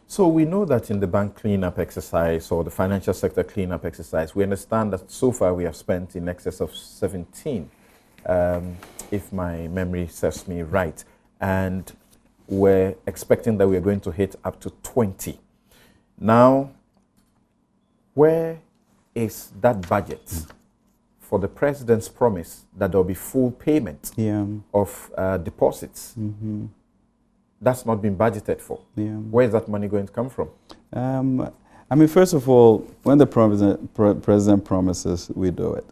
So we know that in the bank cleanup exercise or the financial sector cleanup exercise, we understand that so far we have spent in excess of 17, if my memory serves me right. And we're expecting that we're going to hit up to 20. Now, where is that budget for the president's promise that there'll be full payment of deposits? That's not been budgeted for. Where is that money going to come from? I mean, first of all, when the president promises, we do it.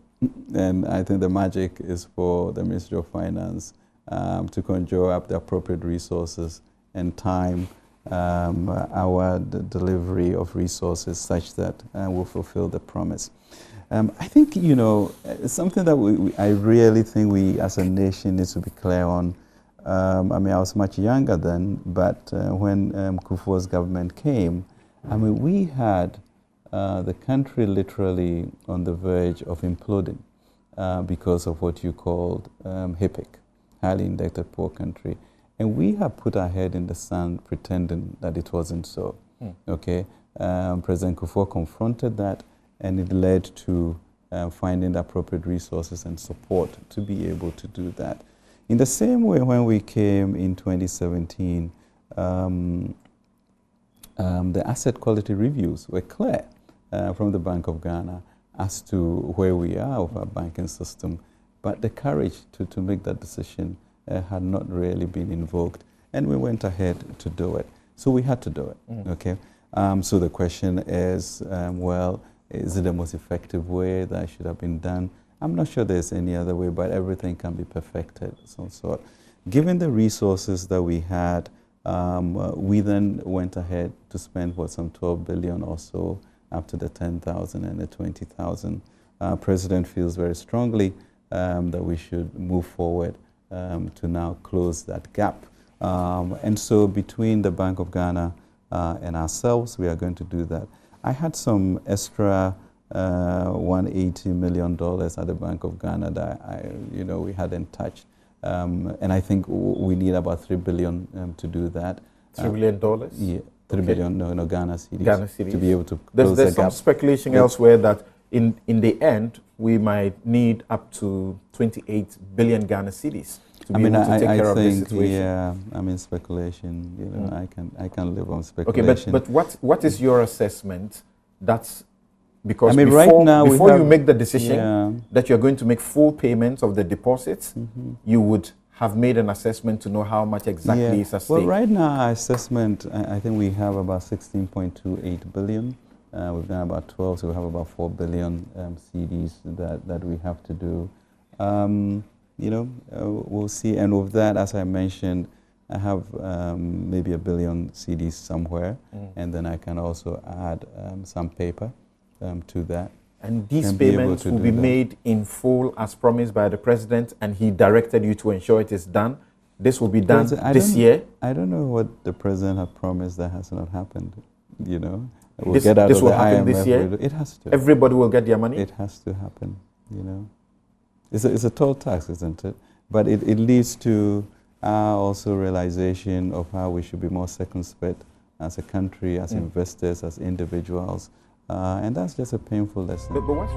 And I think the magic is for the Ministry of Finance to conjure up the appropriate resources and time our delivery of resources such that we'll fulfill the promise. I think, you know, something that I really think we as a nation need to be clear on. I mean, I was much younger then, but when Kufuor's government came, I mean, we had the country literally on the verge of imploding because of what you called HIPC, highly indebted poor country. And we have put our head in the sand pretending that it wasn't so. Okay, President Kufuor confronted that, and it led to finding the appropriate resources and support to be able to do that. In the same way, when we came in 2017, the asset quality reviews were clear from the Bank of Ghana as to where we are with our banking system, but the courage to make that decision had not really been invoked, and we went ahead to do it. So we had to do it, okay? So the question is, well, is it the most effective way that should have been done? I'm not sure there's any other way, but everything can be perfected. So given the resources that we had, we then went ahead to spend, what, some 12 billion or so, up to the 10,000 and the 20,000. President feels very strongly that we should move forward to now close that gap. And so between the Bank of Ghana and ourselves, we are going to do that. I had some extra $180 million at the Bank of Ghana that we hadn't touched, and I think we need about $3 billion to do that. $3 billion? Yeah, 3 billion. No, Ghana cedis. Ghana cedis. To be able to close there's the gap. Some speculation elsewhere that in the end we might need up to 28 billion Ghana cedis to be able to take care of this situation. Yeah, I mean speculation. You know, I can live on speculation. Okay, but what is your assessment? That's because I mean, before, right now before you make the decision that you're going to make full payments of the deposits, you would have made an assessment to know how much exactly is at stake. Well, right now our assessment, I think we have about 16.28 billion. We've done about 12, so we have about 4 billion CDs that we have to do. We'll see. And with that, as I mentioned, I have maybe 1 billion CDs somewhere, and then I can also add some paper to that. And these payments will be made in full as promised by the president, and he directed you to ensure it is done. This will be done this year. I don't know what the president has promised that has not happened. You know, this will happen this year. It has to. Everybody will get their money. It has to happen. You know, it's a toll tax, isn't it? But it leads to also realization of how we should be more circumspect as a country, as investors, as individuals. And that's just a painful lesson. But what's